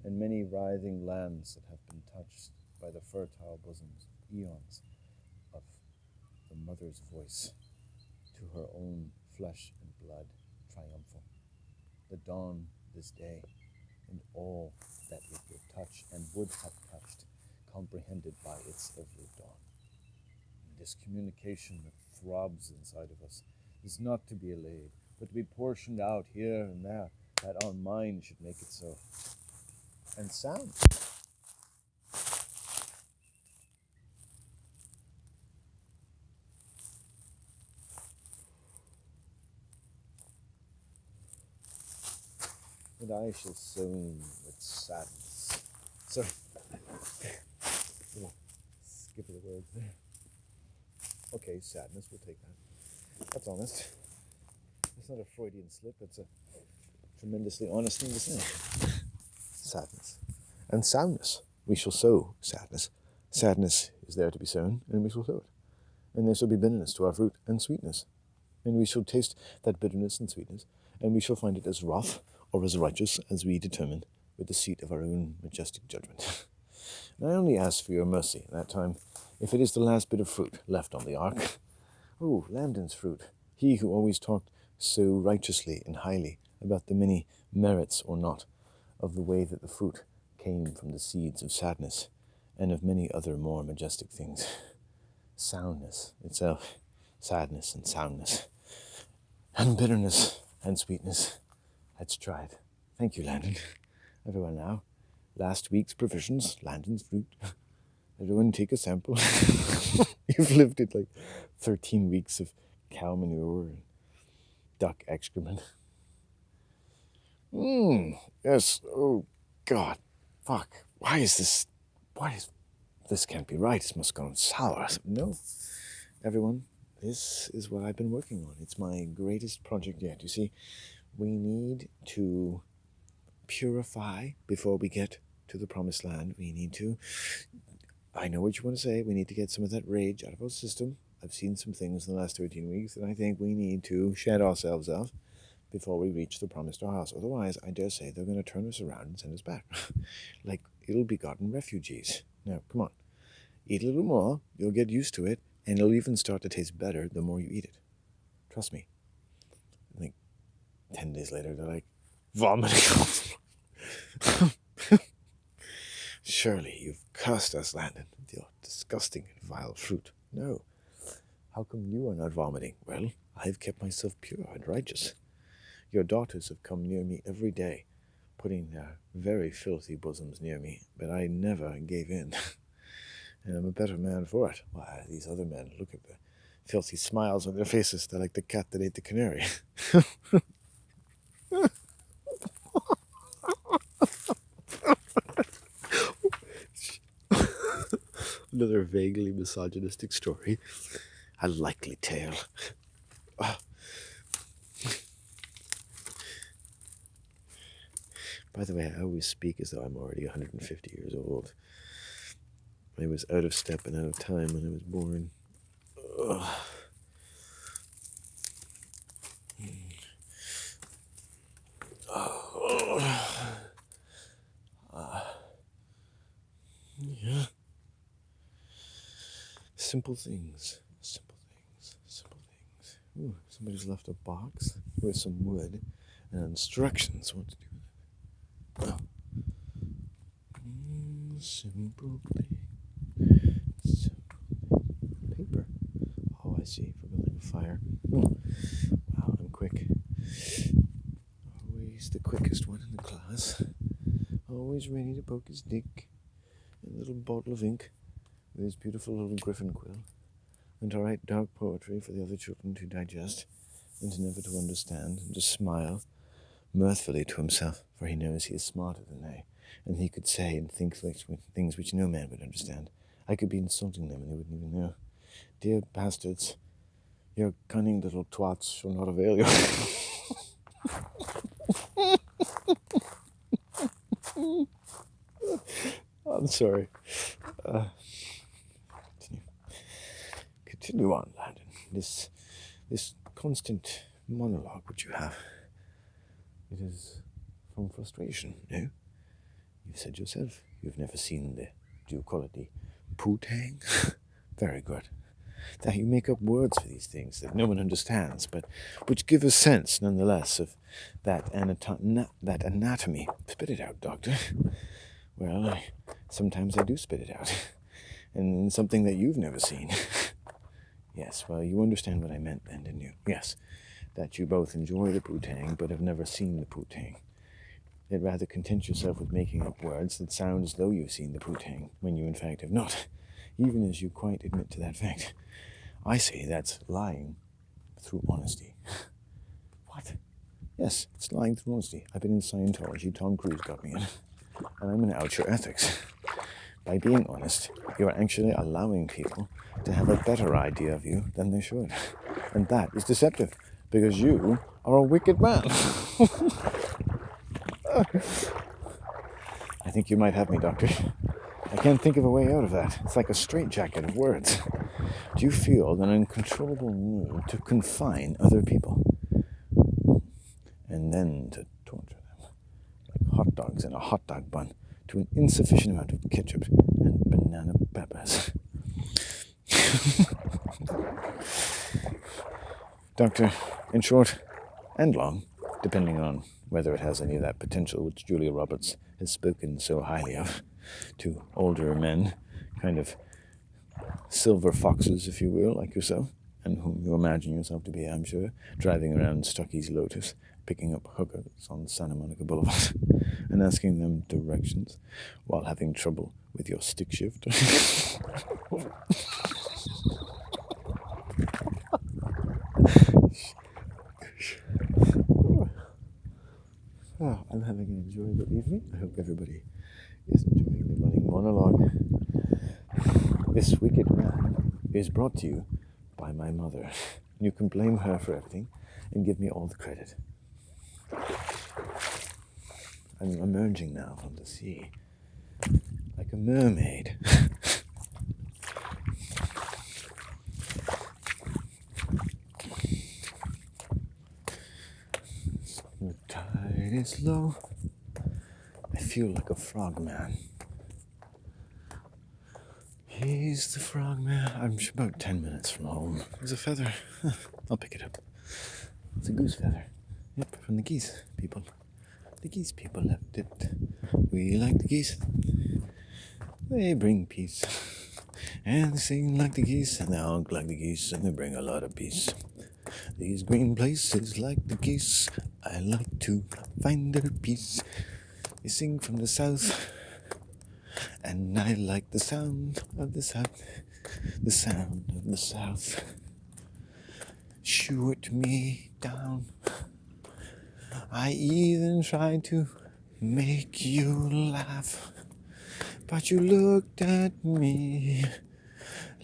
and many writhing lands that have been touched by the fertile bosoms of eons of the mother's voice, to her own flesh and blood triumphal. The dawn this day, and all that it would touch and would have touched, comprehended by its every dawn. And this communication that throbs inside of us is not to be allayed, but to be portioned out here and there, that our mind should make it so. And sound. And I shall sown with sadness. Sorry. Little skip of the words there. Okay, sadness, we'll take that. That's honest. It's not a Freudian slip, it's a tremendously honest thing to say. Sadness. And soundness. We shall sow sadness. Sadness is there to be sown, and we shall sow it. And there shall be bitterness to our fruit, and sweetness. And we shall taste that bitterness and sweetness, and we shall find it as rough or as righteous as we determine with the seat of our own majestic judgment. And I only ask for your mercy that time, if it is the last bit of fruit left on the ark. Oh, Landon's fruit, he who always talked so righteously and highly about the many merits or not of the way that the fruit came from the seeds of sadness, and of many other more majestic things. Soundness itself, sadness and soundness, and bitterness and sweetness. Let's try it. Thank you, Landon. Everyone now. Last week's provisions, Landon's fruit. Everyone take a sample. You've lived it like 13 weeks of cow manure and duck excrement. Yes. Oh, God. Fuck. This can't be right. This must have gone sour. No. Everyone, this is what I've been working on. It's my greatest project yet. You see, we need to purify before we get to the promised land. We need to, I know what you want to say, we need to get some of that rage out of our system. I've seen some things in the last 13 weeks, and I think we need to shed ourselves off before we reach the promised house. Otherwise, I dare say they're going to turn us around and send us back. Like ill-begotten refugees. Now, come on. Eat a little more, you'll get used to it, and it'll even start to taste better the more you eat it. Trust me. I think 10 days later, they're like vomiting. Surely you've cursed us, Landon, with your disgusting and vile fruit. No. How come you are not vomiting? Well, I've kept myself pure and righteous. Your daughters have come near me every day, putting their very filthy bosoms near me, but I never gave in. And I'm a better man for it. Why, these other men, look at the filthy smiles on their faces. They're like the cat that ate the canary. Another vaguely misogynistic story. A likely tale. By the way, I always speak as though I'm already 150 years old. I was out of step and out of time when I was born. Yeah. Simple things. Ooh, somebody's left a box with some wood and instructions what to do with it. Simple thing. Paper. Oh, I see. For building a fire. Wow, I'm quick. Always the quickest one in the class. Always ready to poke his dick. A little bottle of ink with his beautiful little griffin quill, and to write dark poetry for the other children to digest, and never to understand, and to smile mirthfully to himself, for he knows he is smarter than they, and he could say and think things which no man would understand. I could be insulting them, and they wouldn't even know. Dear bastards, your cunning little twats shall not avail you. I'm sorry. Continue on, Landon. This constant monologue which you have, it is from frustration, no? You said yourself you've never seen do you call it the poo-tang? Very good. That you make up words for these things that no one understands, but which give a sense, nonetheless, of that anatomy. Spit it out, doctor. Well, sometimes I do spit it out. And something that you've never seen. Yes, well, you understand what I meant then, didn't you? Yes, that you both enjoy the poo-tang, but have never seen the poo-tang. Yet rather content yourself with making up words that sound as though you've seen the poo-tang, when you in fact have not, even as you quite admit to that fact. I say that's lying through honesty. What? Yes, it's lying through honesty. I've been in Scientology, Tom Cruise got me in, and I'm going to out your ethics. By being honest, you are actually allowing people to have a better idea of you than they should. And that is deceptive, because you are a wicked man. I think you might have me, Doctor. I can't think of a way out of that. It's like a straitjacket of words. Do you feel an uncontrollable need to confine other people? And then to torture them, like hot dogs in a hot dog bun, to an insufficient amount of ketchup and banana peppers. Doctor, in short and long, depending on whether it has any of that potential which Julia Roberts has spoken so highly of, to older men, kind of silver foxes, if you will, like yourself, and whom you imagine yourself to be, I'm sure, driving around Stuckey's Lotus, picking up hookers on Santa Monica Boulevard, and asking them directions while having trouble with your stick shift. Oh, I'm having an enjoyable evening. I hope everybody is enjoying the running monologue. This wicked man is brought to you by my mother. You can blame her for everything and give me all the credit. I'm emerging now from the sea like a mermaid. The tide is low. I feel like a frogman. He's the frogman. I'm about 10 minutes from home. There's a feather. I'll pick it up. It's a goose feather. Yep, from the geese people. The geese people left it. We like the geese. They bring peace. And they sing like the geese, and they honk like the geese, and they bring a lot of peace. These green places like the geese, I like to find their peace. They sing from the south, and I like the sound of the south, the sound of the south. Shoot me down. I even tried to make you laugh, but you looked at me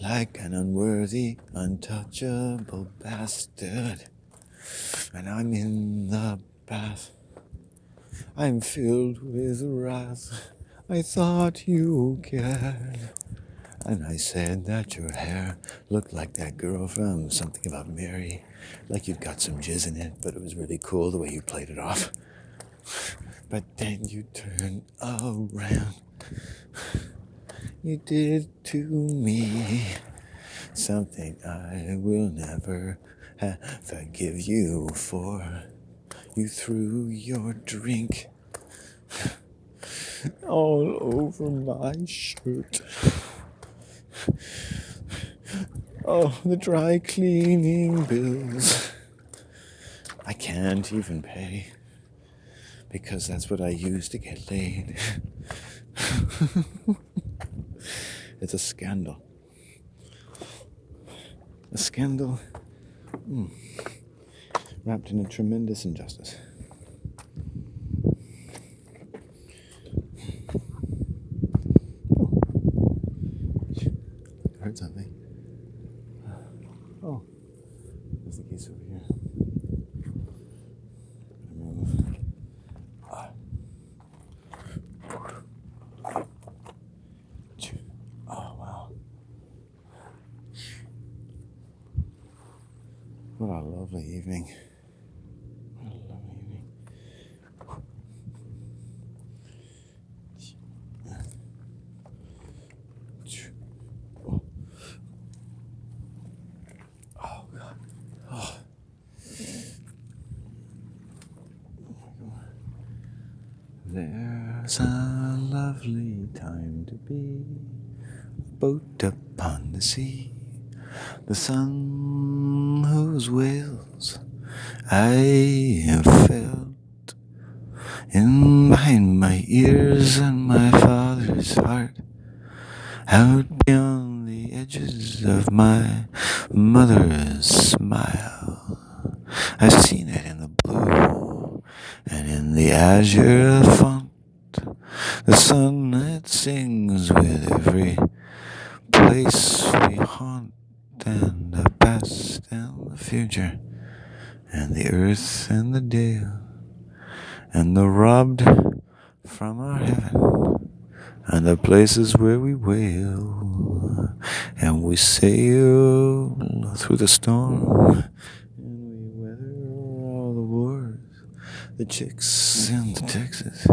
like an unworthy, untouchable bastard. And I'm in the bath. I'm filled with wrath. I thought you cared. And I said that your hair looked like that girl from Something About Mary. Like you'd got some jizz in it, but it was really cool the way you played it off. But then you turned around. You did to me something I will never forgive you for. You threw your drink all over my shirt. Oh, the dry cleaning bills I can't even pay, because that's what I use to get laid. It's a scandal. A scandal wrapped in a tremendous injustice. I heard something. Oh, there's the geese over here. Move. Oh, wow. What a lovely evening. What a lovely evening. There's a lovely time to be a boat upon the sea, the sun whose wails I have felt in behind my ears and my father's heart, out beyond the edges of my mother's smile. I've seen it in the blue and in the azure font, the sun that sings with every place we haunt, and the past and the future, and the earth and the dale, and the robbed from our heaven, and the places where we wail, and we sail through the storm, and we weather all the wars, the chicks and the Texas,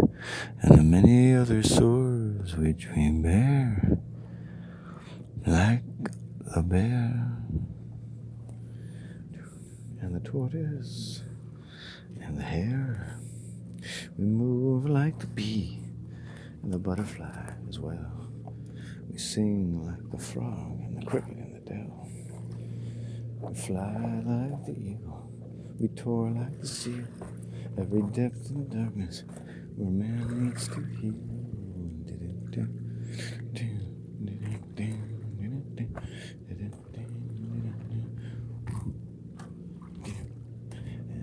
and the many other sores which we bear, like the bear, and the tortoise, and the hare. We move like the bee, and the butterfly as well. We sing like the frog and the cricket in the dell. We fly like the eagle, we tour like the seal, every depth and darkness where man needs to heal.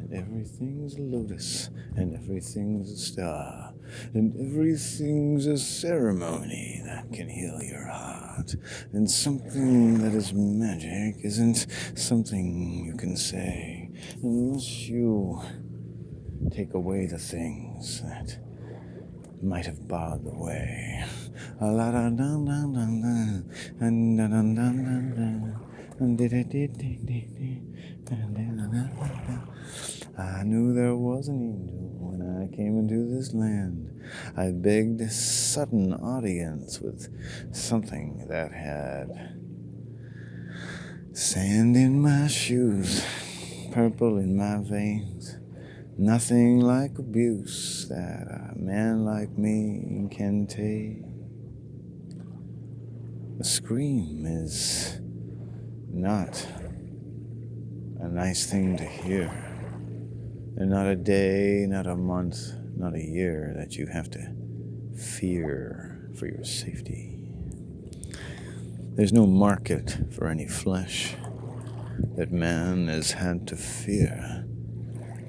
And everything's a lotus, and everything's a star, and everything's a ceremony that can heal your heart. And something that is magic isn't something you can say unless you take away the things that might have barred the way. I knew there was an angel when I came into this land. I begged a sudden audience with something that had sand in my shoes, purple in my veins. Nothing like abuse that a man like me can take. A scream is not a nice thing to hear, and not a day, not a month, not a year that you have to fear for your safety. There's no market for any flesh that man has had to fear.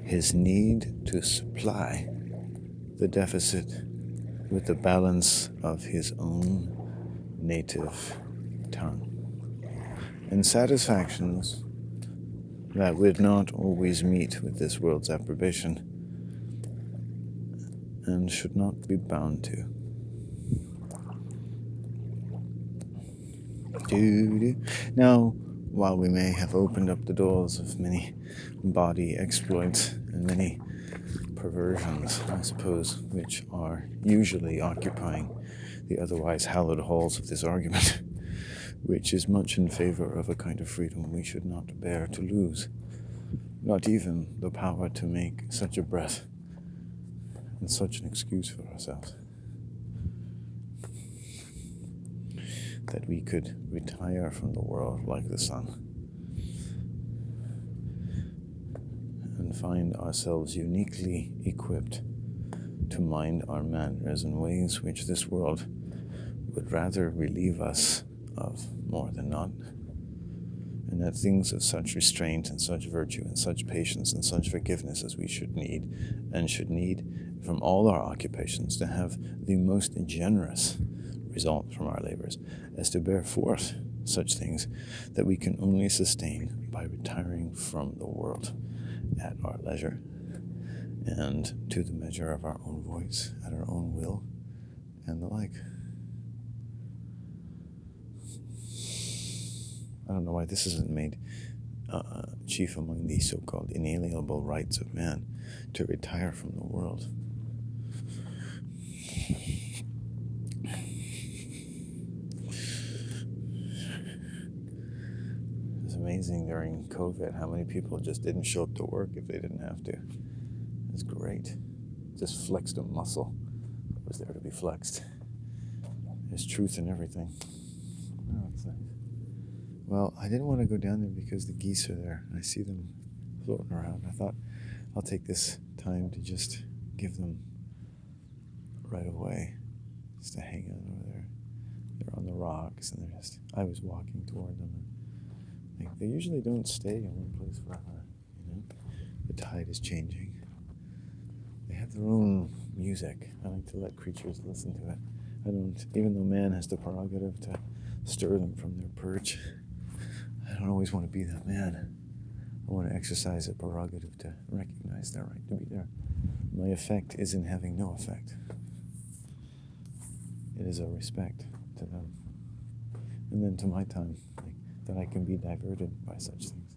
His need to supply the deficit with the balance of his own native tongue, and satisfactions that would not always meet with this world's approbation and should not be bound to. Now, while we may have opened up the doors of many body exploits and many perversions, I suppose, which are usually occupying the otherwise hallowed halls of this argument, which is much in favor of a kind of freedom we should not bear to lose, not even the power to make such a breath and such an excuse for ourselves, that we could retire from the world like the sun and find ourselves uniquely equipped to mind our manners in ways which this world would rather relieve us of more than not, and that things of such restraint and such virtue and such patience and such forgiveness as we should need, and should need from all our occupations to have the most generous result from our labors, as to bear forth such things that we can only sustain by retiring from the world at our leisure and to the measure of our own voice, at our own will, and the like. I don't know why this isn't made chief among the so-called inalienable rights of man to retire from the world. It's amazing during COVID how many people just didn't show up to work if they didn't have to. It's great. Just flexed a muscle. was there to be flexed. There's truth in everything. Oh, it's nice. Well, I didn't want to go down there because the geese are there. I see them floating around. I thought I'll take this time to just give them right away, just to hang out over there. They're on the rocks, and I was walking toward them, and they usually don't stay in one place forever, you know. The tide is changing. They have their own music. I like to let creatures listen to it. I don't, even though man has the prerogative to stir them from their perch, I don't always want to be that man. I want to exercise a prerogative to recognize their right to be there. My effect is in having no effect. It is a respect to them. And then to my time, that I can be diverted by such things.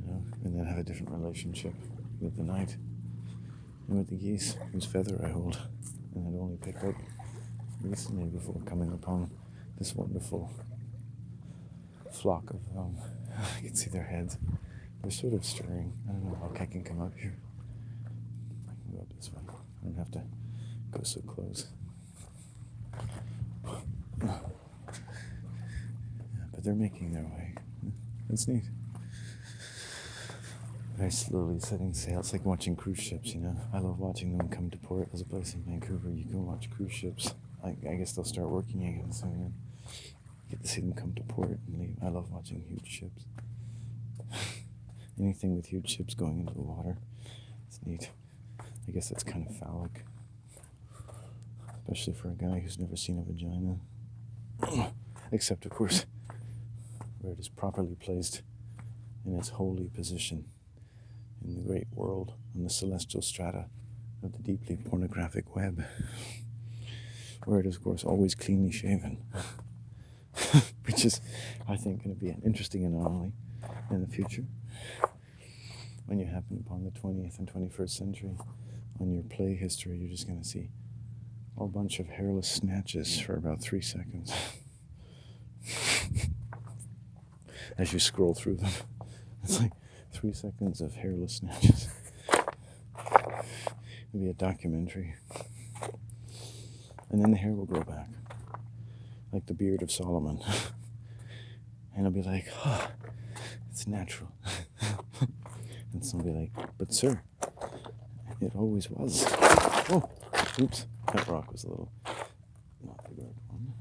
You know, and then have a different relationship with the night and with the geese, whose feather I hold and had only picked up recently before coming upon this wonderful flock of them. I can see their heads. They're sort of stirring. I don't know how I can come up here. I can go up this way. I don't have to go so close. Yeah, but they're making their way. It's neat. Very slowly setting sail. It's like watching cruise ships, you know. I love watching them come to port. There's a place in Vancouver you can watch cruise ships. I guess they'll start working again soon. Get to see them come to port and leave. I love watching huge ships. Anything with huge ships going into the water, it's neat. I guess that's kind of phallic, especially for a guy who's never seen a vagina. Except, of course, where it is properly placed in its holy position in the great world on the celestial strata of the deeply pornographic web, where it is, of course, always cleanly shaven. Which is, I think, going to be an interesting anomaly in the future. When you happen upon the 20th and 21st century, on your play history, you're just going to see a whole bunch of hairless snatches for about 3 seconds. As you scroll through them, it's like 3 seconds of hairless snatches. It'll be a documentary. And then the hair will grow back, like the beard of Solomon. And it'll be like, oh, it's natural. And somebody like, but sir, it always was. Oh, oops, that rock was a little not the right one.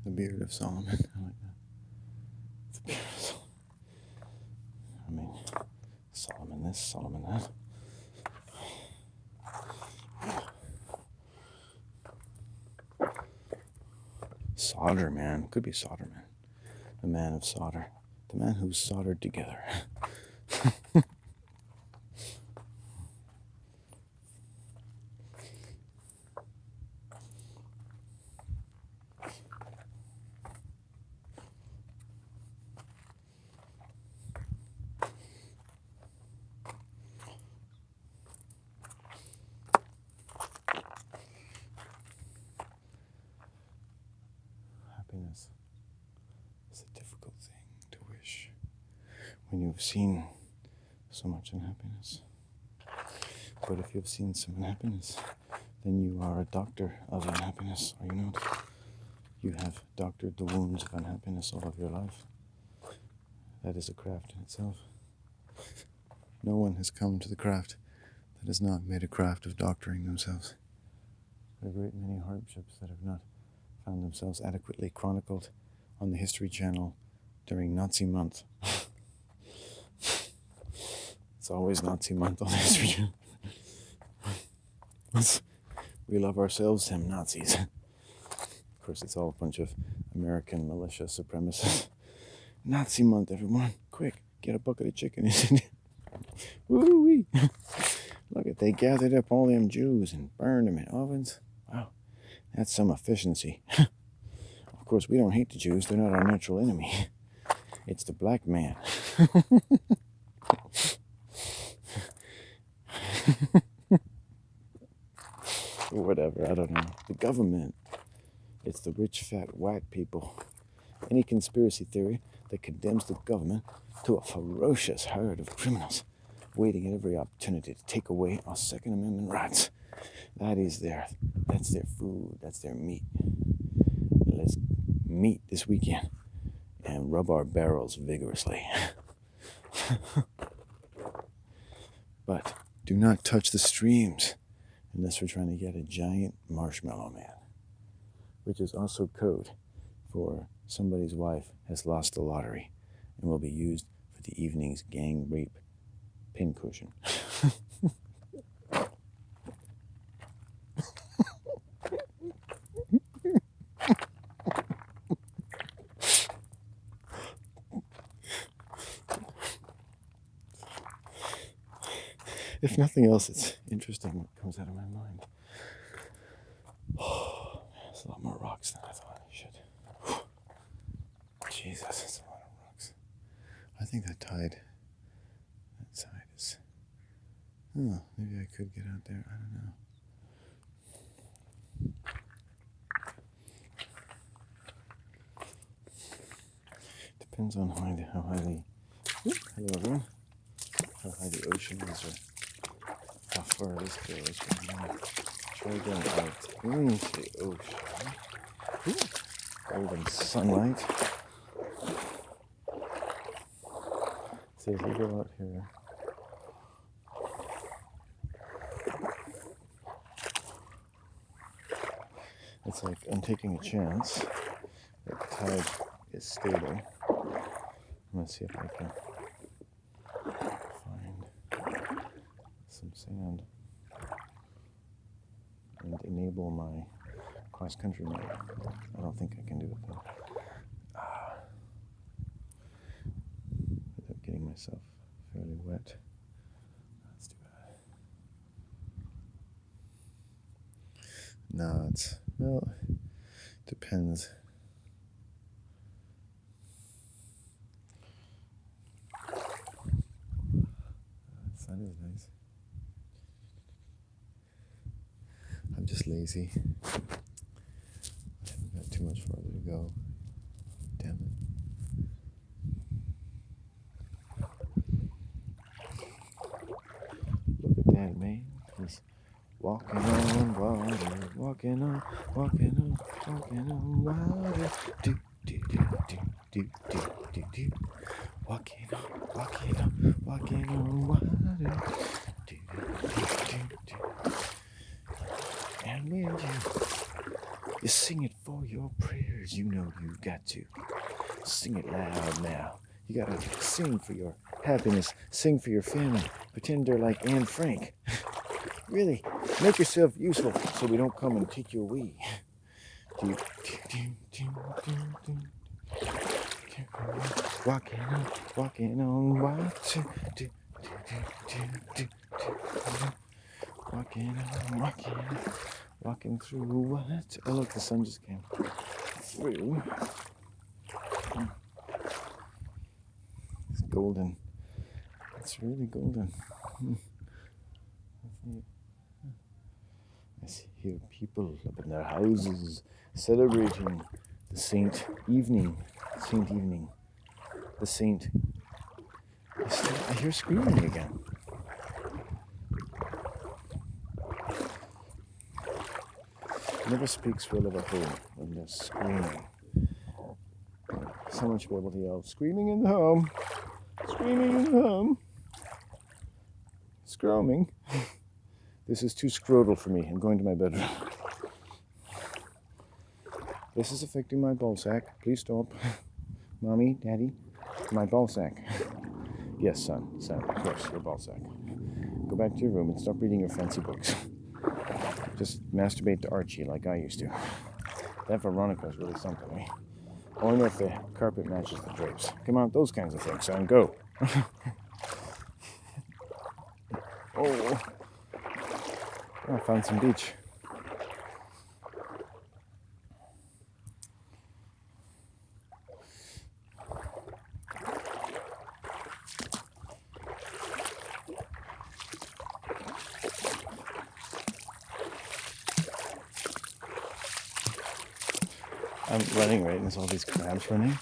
The beard of Solomon. I like that. The beard of Solomon. I mean, Solomon this, Solomon that. Solder man. Could be solder man. The man of solder. The man who's soldered together. Happiness is a difficult thing to wish when you've seen so much unhappiness. But if you've seen some unhappiness, then you are a doctor of unhappiness, are you not? You have doctored the wounds of unhappiness all of your life. That is a craft in itself. No one has come to the craft that has not made a craft of doctoring themselves. There are a great many hardships that have not found themselves adequately chronicled on the History Channel during Nazi month. It's always Nazi month on the History Channel. We love ourselves, them Nazis. Of course, it's all a bunch of American militia supremacists. Nazi month, everyone. Quick, get a bucket of chicken. Woo-wee. Look at, they gathered up all them Jews and burned them in ovens. Wow, that's some efficiency. Of course, we don't hate the Jews. They're not our natural enemy. It's the black man. or whatever, I don't know. The government. It's the rich, fat, white people. Any conspiracy theory that condemns the government to a ferocious herd of criminals waiting at every opportunity to take away our Second Amendment rights. That's their food, that's their meat. Let's meet this weekend and rub our barrels vigorously. But do not touch the streams unless we're trying to get a giant marshmallow man, which is also code for somebody's wife has lost the lottery and will be used for the evening's gang rape pincushion. If nothing else, it's interesting what comes out of my mind. Oh, there's a lot more rocks than I thought. Shit. Jesus, that's a lot of rocks. I think that tide, that side is... Oh, maybe I could get out there. I don't know. Depends on how high the... Hello, everyone. How high the ocean is, or how far this goes. Try going out into the ocean. Golden sunlight. So if we go out here, it's like I'm taking a chance that the tide is stable. I'm gonna see if I can find some sand and enable my cross-country mode. I don't think I can do it though. Without getting myself fairly wet. Let's do that. No, well, depends. The sun is nice. I'm just lazy. I haven't got too much farther to go. Damn it. Look at that man. He's walking on water, walking on water. Do, do, do, do, do, do, do, do. Walking on water. Do, do, do, do. And when you sing it for your prayers, you know you've got to sing it loud now. You gotta sing for your happiness, sing for your family, pretend they're like Anne Frank. Really, make yourself useful so we don't come and take you away. Walking on water. Walking through what? Oh look, the sun just came through. It's golden. It's really golden. I hear people up in their houses celebrating the saint evening. The saint. I hear screaming again. Never speaks well of a home when they're screaming. Someone should be able to yell, screaming in the home, screaming in the home, scroaming. This is too scrotal for me. I'm going to my bedroom. This is affecting my ball sack. Please stop. Mommy, Daddy, my ball sack. Yes, son, of course, your ball sack. Go back to your room and stop reading your fancy books. Just masturbate to Archie like I used to. That Veronica is really something, eh? I wonder if the carpet matches the drapes. Come on, those kinds of things, son. Go. Oh, I found some beach. I'm running, right, and there's all these crabs running.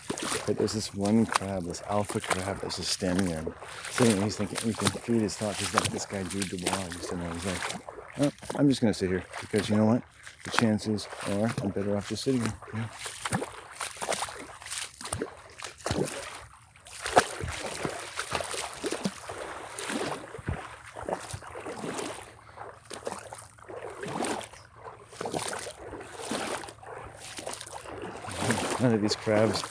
But there's this one crab, this alpha crab, that's just standing there. Sitting there, he's thinking, you can feed his thoughts. He's like this guy, Jude Dubois, used to know. He's like, oh, I'm just going to sit here because you know what? The chances are I'm better off just sitting here. Yeah. None of these crabs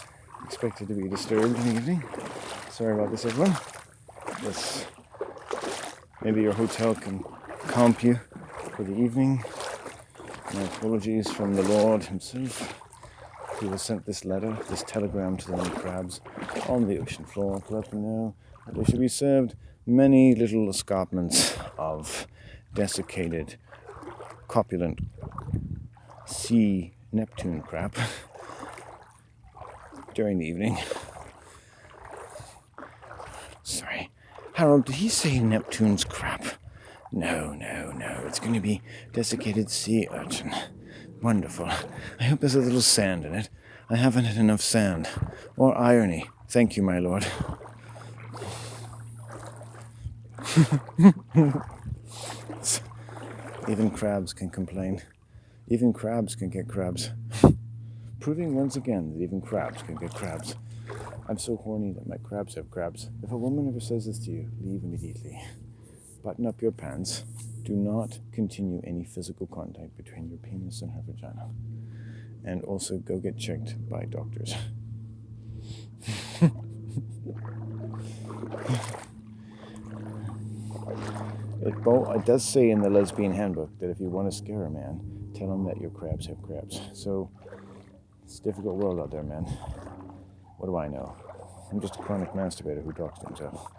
expected to be disturbed in the evening. Sorry about this, everyone. This, maybe your hotel can comp you for the evening. My apologies from the Lord himself, who has sent this letter, this telegram to the many crabs on the ocean floor to let them know that they should be served many little escarpments of desiccated, copulent sea Neptune crab during the evening. Sorry. Harold, did he say Neptune's crab? No. It's going to be desiccated sea urchin. Wonderful. I hope there's a little sand in it. I haven't had enough sand. Or irony. Thank you, my lord. Even crabs can complain. Even crabs can get crabs. Proving once again that even crabs can get crabs. I'm so horny that my crabs have crabs. If a woman ever says this to you, leave immediately. Button up your pants. Do not continue any physical contact between your penis and her vagina. And also go get checked by doctors. It does say in the lesbian handbook that if you want to scare a man, tell him that your crabs have crabs. So, it's a difficult world out there, man. What do I know? I'm just a chronic masturbator who talks to himself.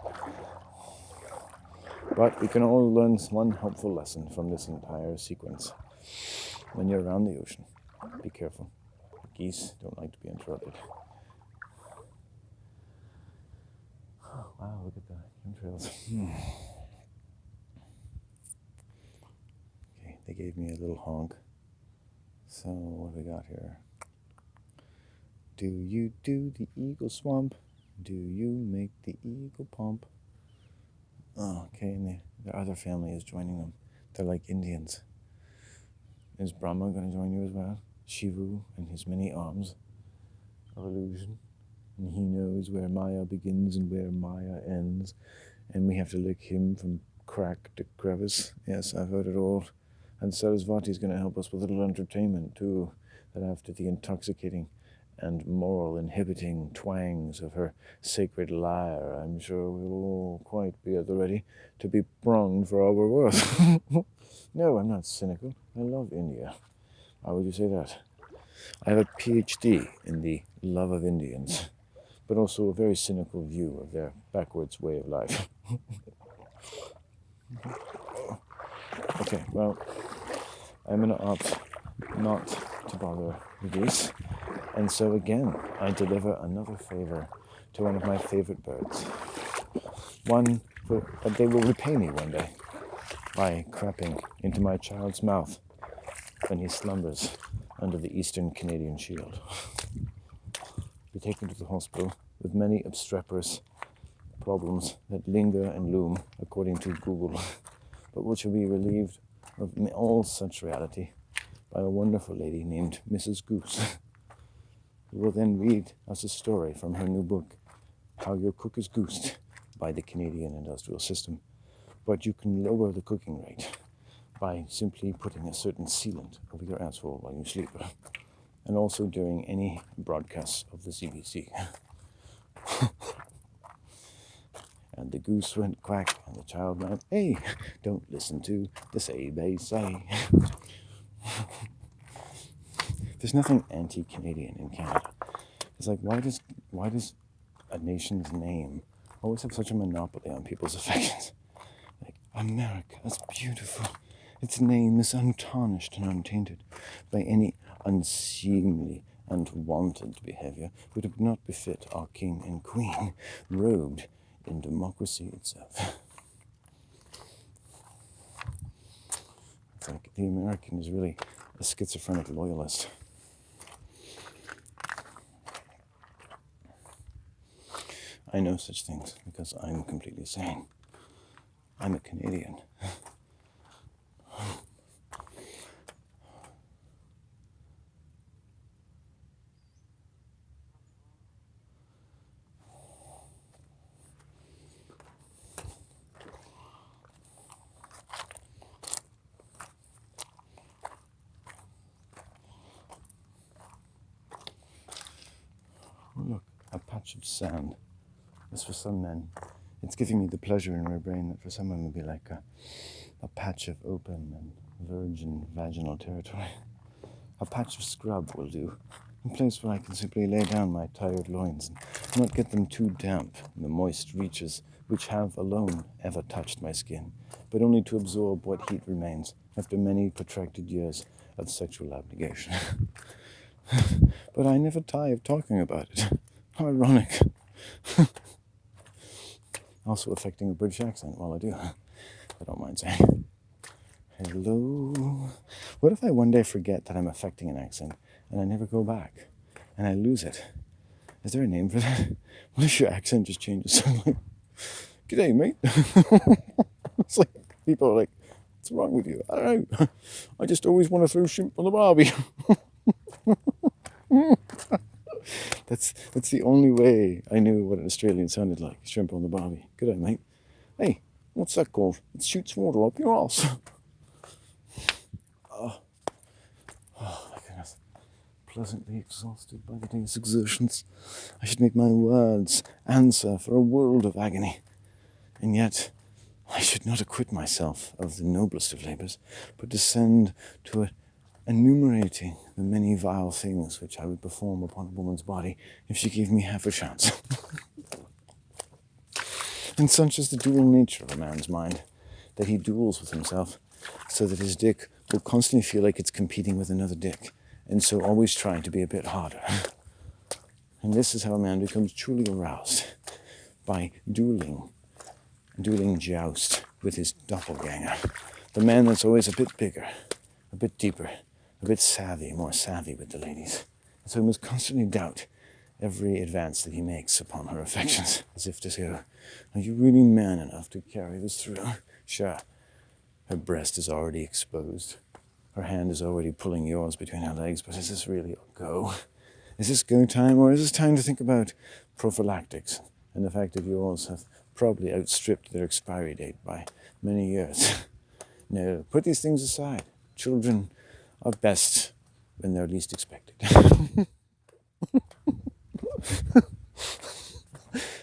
But we can all learn one helpful lesson from this entire sequence. When you're around the ocean, be careful. Geese don't like to be interrupted. Oh, wow, look at the chemtrails. Okay, they gave me a little honk. So, what do we got here? Do you do the eagle swamp? Do you make the eagle pump? Oh, okay, and their other family is joining them. They're like Indians. Is Brahma going to join you as well? Shivu and his many arms of illusion. And he knows where Maya begins and where Maya ends. And we have to lick him from crack to crevice. Yes, I've heard it all. And Sarasvati's going to help us with a little entertainment too. That after the intoxicating and moral inhibiting twangs of her sacred lyre, I'm sure we'll all quite be at the ready to be pronged for all we're worth. No, I'm not cynical. I love India. Why would you say that? I have a PhD in the love of Indians, but also a very cynical view of their backwards way of life. Okay, well, I'm going to opt not to bother with these. And so again, I deliver another favor to one of my favorite birds. One that they will repay me one day by crapping into my child's mouth when he slumbers under the Eastern Canadian Shield. Be taken to the hospital with many obstreperous problems that linger and loom, according to Google, but which will be relieved of all such reality by a wonderful lady named Mrs. Goose, who will then read us a story from her new book, How Your Cook is Goosed by the Canadian Industrial System. But you can lower the cooking rate by simply putting a certain sealant over your asshole while you sleep, and also during any broadcasts of the CBC. And the goose went quack, and the child went, hey, don't listen to the say they say. There's nothing anti-Canadian in Canada. It's like, why does a nation's name always have such a monopoly on people's affections? Like, America, that's beautiful. Its name is untarnished and untainted by any unseemly and wanted behavior which would not befit our king and queen, robed in democracy itself. It's like the American is really a schizophrenic loyalist. I know such things because I'm completely sane. I'm a Canadian. Oh, look, a patch of sand. As for some men, it's giving me the pleasure in my brain that for some women would be like a patch of open and virgin vaginal territory. A patch of scrub will do. A place where I can simply lay down my tired loins and not get them too damp in the moist reaches which have alone ever touched my skin, but only to absorb what heat remains after many protracted years of sexual abnegation. But I never tire of talking about it. How ironic. Also affecting a British accent while I do. I don't mind saying. Hello. What if I one day forget that I'm affecting an accent and I never go back and I lose it? Is there a name for that? What if your accent just changes suddenly? G'day, mate. It's like people are like, what's wrong with you? I don't know. I just always want to throw shrimp on the barbie. That's the only way I knew what an Australian sounded like. Shrimp on the barbie. G'day, mate. Hey, what's that called? It shoots water up your arse. Oh my goodness. Pleasantly exhausted by the day's exertions. I should make my words answer for a world of agony. And yet, I should not acquit myself of the noblest of labours, but descend to enumerating the many vile things which I would perform upon a woman's body if she gave me half a chance. And such is the dual nature of a man's mind, that he duels with himself, so that his dick will constantly feel like it's competing with another dick, and so always trying to be a bit harder. And this is how a man becomes truly aroused, by dueling joust with his doppelganger, the man that's always a bit bigger, a bit deeper, a bit more savvy with the ladies. And so he must constantly doubt every advance that he makes upon her affections, as if to say, are you really man enough to carry this through? Sure, her breast is already exposed. Her hand is already pulling yours between her legs, but is this really a go? Is this go time, or is this time to think about prophylactics and the fact that yours have probably outstripped their expiry date by many years? No, put these things aside. Children are best when they're least expected.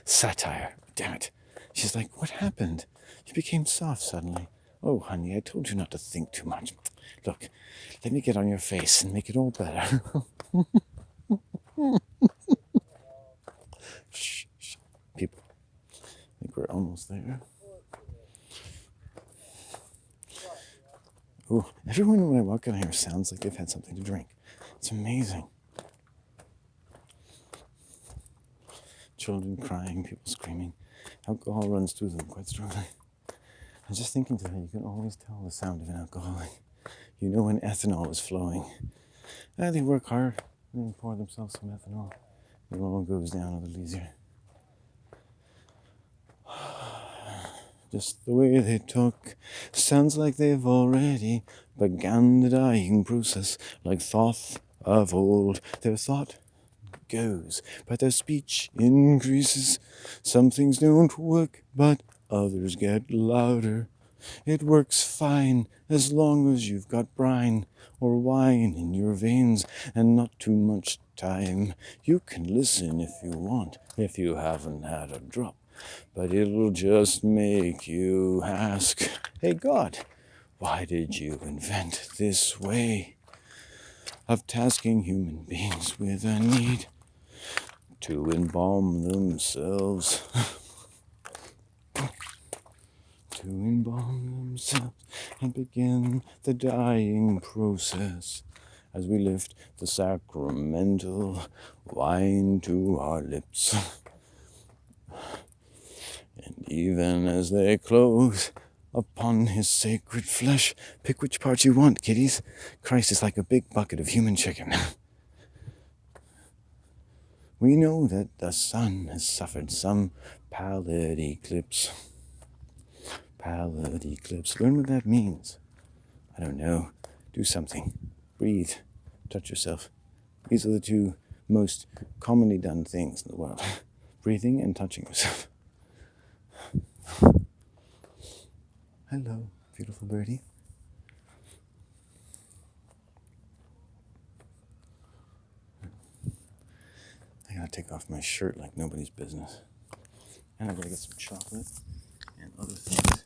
Satire, damn it. She's like, what happened? You became soft suddenly. Oh, honey, I told you not to think too much. Look, let me get on your face and make it all better. Shh, shh. People, I think we're almost there. Oh, everyone when I walk in here sounds like they've had something to drink. It's amazing. Children crying, people screaming. Alcohol runs through them quite strongly. I'm just thinking today, you can always tell the sound of an alcoholic. You know when ethanol is flowing. They work hard, and they pour themselves some ethanol. It all goes down a little easier. Just the way they talk sounds like they've already begun the dying process, like thought of old. Their thought goes, but their speech increases. Some things don't work, but others get louder. It works fine as long as you've got brine or wine in your veins and not too much time. You can listen if you want, if you haven't had a drop. But it'll just make you ask, hey God, why did you invent this way of tasking human beings with a need to embalm themselves? To embalm themselves and begin the dying process as we lift the sacramental wine to our lips. And even as they close upon his sacred flesh, pick which part you want, kiddies. Christ is like a big bucket of human chicken. We know that the sun has suffered some pallid eclipse. Pallid eclipse. Learn what that means. I don't know. Do something. Breathe. Touch yourself. These are the two most commonly done things in the world. Breathing and touching yourself. Hello, beautiful birdie. I gotta take off my shirt like nobody's business. And I gotta get some chocolate and other things.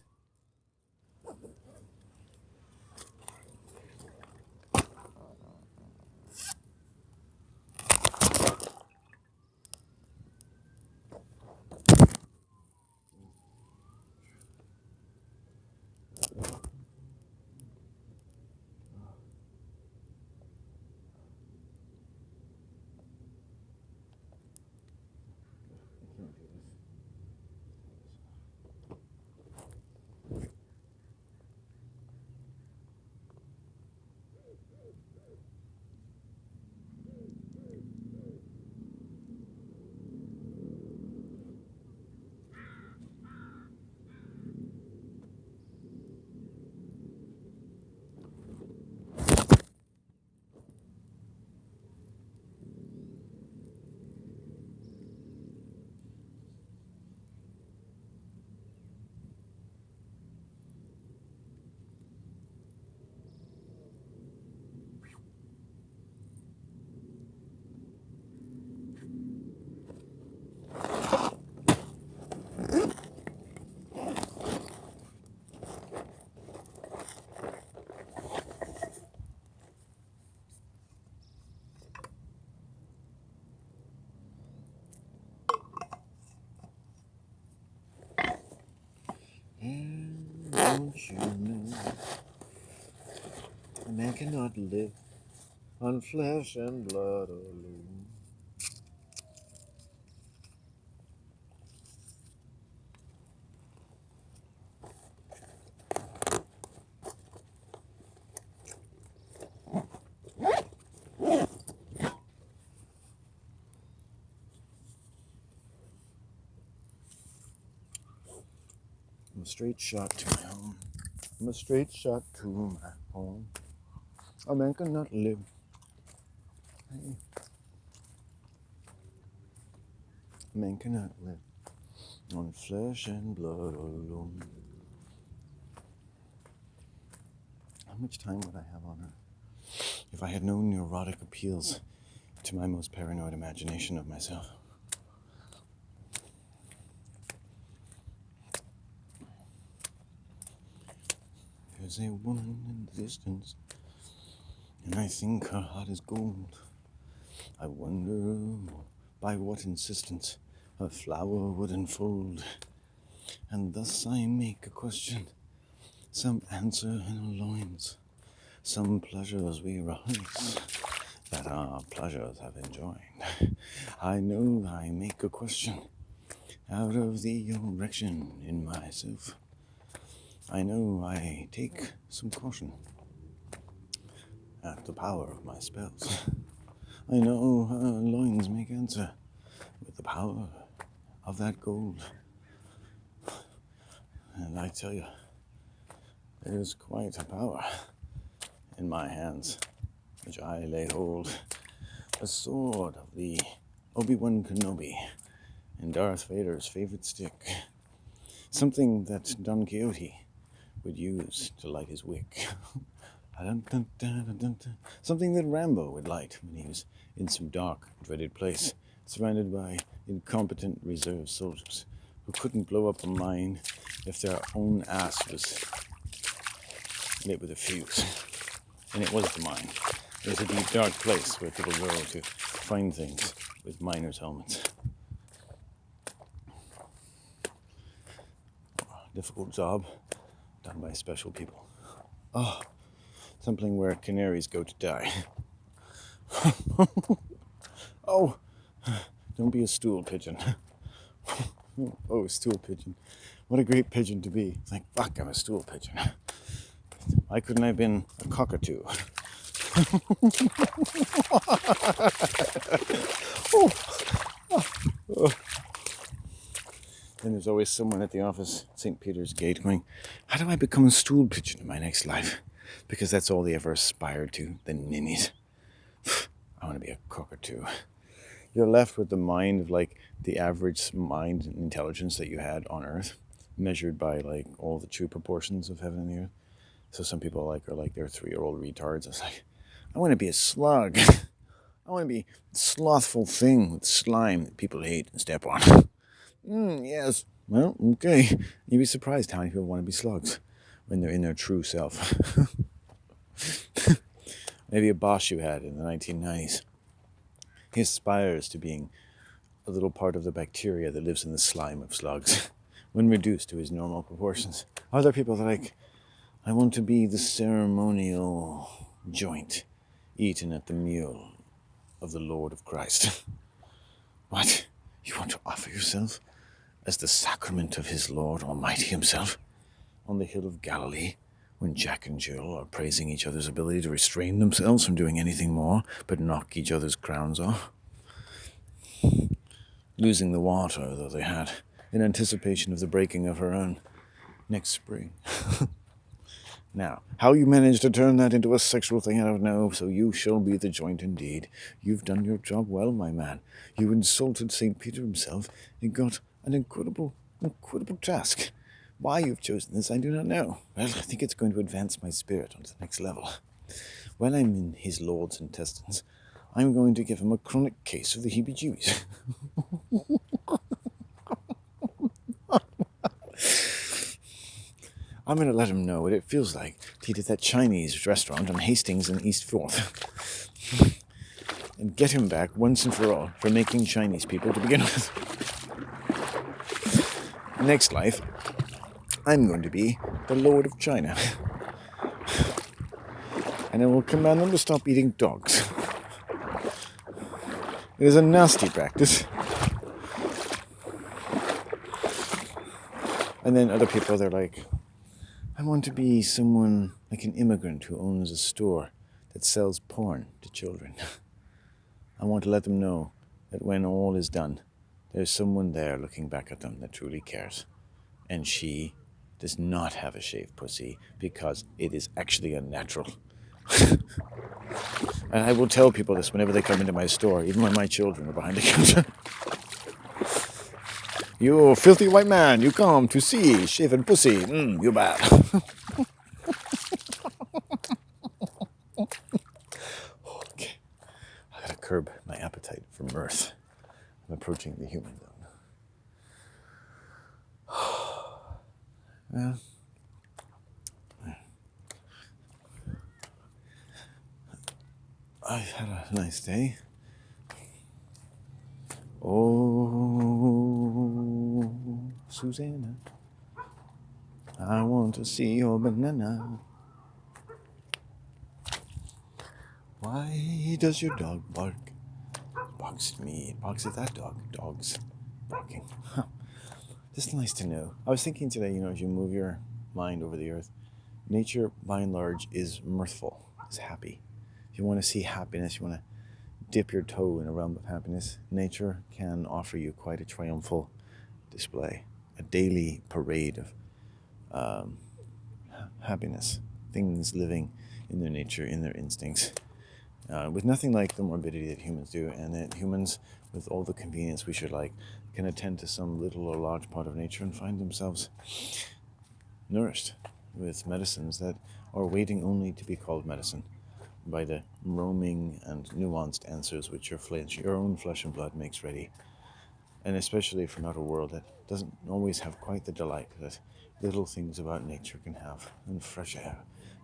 And don't you know, a man cannot live on flesh and blood alone. I'm a straight shot to my home. I'm a straight shot to my home. A man cannot live. Hey. A man cannot live on flesh and blood alone. How much time would I have on Earth if I had no neurotic appeals to my most paranoid imagination of myself? There's a woman in the distance, and I think her heart is gold. I wonder by what insistence her flower would unfold, and thus I make a question, some answer in our loins, some pleasures we rehearse, that our pleasures have enjoined. I know I make a question out of the erection in myself. I know I take some caution at the power of my spells. I know her loins make answer with the power of that gold. And I tell you, there is quite a power in my hands, which I lay hold. A sword of the Obi-Wan Kenobi and Darth Vader's favorite stick. Something that Don Quixote would use to light his wick. Something that Rambo would light when he was in some dark, dreaded place, surrounded by incompetent reserve soldiers who couldn't blow up a mine if their own ass was lit with a fuse. And it was the mine. It was a deep, dark place where people go to find things with miners' helmets. Difficult job done by special people. Oh, something where canaries go to die. Oh, don't be a stool pigeon. Oh, stool pigeon. What a great pigeon to be. It's like, fuck, I'm a stool pigeon. Why couldn't I have been a cockatoo? Oh. Oh. Then there's always someone at the office, St. Peter's Gate, going, how do I become a stool pigeon in my next life? Because that's all they ever aspired to, the ninnies. I want to be a cockatoo. You're left with the mind of like the average mind and intelligence that you had on Earth, measured by like all the true proportions of heaven and the earth. So some people are like they're 3-year-old retards. It's like, I want to be a slug. I want to be a slothful thing with slime that people hate and step on. Yes. Well, okay. You'd be surprised how many people want to be slugs when they're in their true self. Maybe a boss you had in the 1990s. He aspires to being a little part of the bacteria that lives in the slime of slugs when reduced to his normal proportions. Other people are like, I want to be the ceremonial joint eaten at the meal of the Lord of Christ. What? You want to offer yourself as the sacrament of his Lord Almighty himself on the hill of Galilee when Jack and Jill are praising each other's ability to restrain themselves from doing anything more but knock each other's crowns off? Losing the water, though they had, in anticipation of the breaking of her own next spring. Now, how you managed to turn that into a sexual thing, I don't know, so you shall be the joint indeed. You've done your job well, my man. You insulted St. Peter himself and got an incredible task. Why you've chosen this, I do not know. Well, I think it's going to advance my spirit onto the next level. When I'm in his lord's intestines, I'm going to give him a chronic case of the heebie-jeebies. I'm going to let him know what it feels like to eat at that Chinese restaurant on Hastings and East 4th. And get him back once and for all for making Chinese people to begin with. Next life, I'm going to be the Lord of China. And I will command them to stop eating dogs. It is a nasty practice. And then other people, they're like, I want to be someone like an immigrant who owns a store that sells porn to children. I want to let them know that when all is done, there's someone there looking back at them that truly cares. And she does not have a shaved pussy because it is actually unnatural. And I will tell people this whenever they come into my store, even when my children are behind the counter. You filthy white man, you come to see shaven pussy. You bad. Okay. I gotta curb my appetite for mirth. I'm approaching the human zone. Well, I've had a nice day. Oh, Susanna, I want to see your banana. Why does your dog bark? It barks at me, it barks at that dog. Dogs barking. Just nice to know. I was thinking today, as you move your mind over the earth, nature, by and large, is mirthful, is happy. If you want to see happiness, you want to dip your toe in a realm of happiness, nature can offer you quite a triumphal display, a daily parade of happiness, things living in their nature, in their instincts, with nothing like the morbidity that humans do, and that humans, with all the convenience we should like, can attend to some little or large part of nature and find themselves nourished with medicines that are waiting only to be called medicine by the roaming and nuanced answers which your own flesh and blood makes ready, and especially from outer world that doesn't always have quite the delight that little things about nature can have, and fresh air,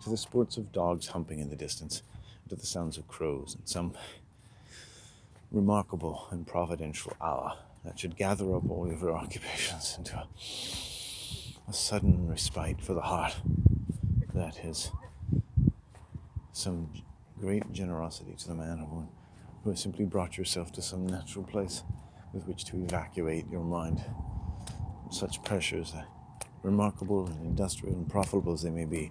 to the sports of dogs humping in the distance, to the sounds of crows, and some remarkable and providential hour that should gather up all of your occupations into a sudden respite for the heart that is some great generosity to the man or woman who has simply brought yourself to some natural place with which to evacuate your mind. Such pressures, remarkable and industrial and profitable as they may be,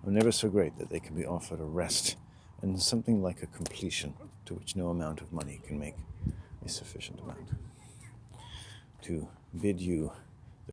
are never so great that they can be offered a rest and something like a completion to which no amount of money can make a sufficient amount to bid you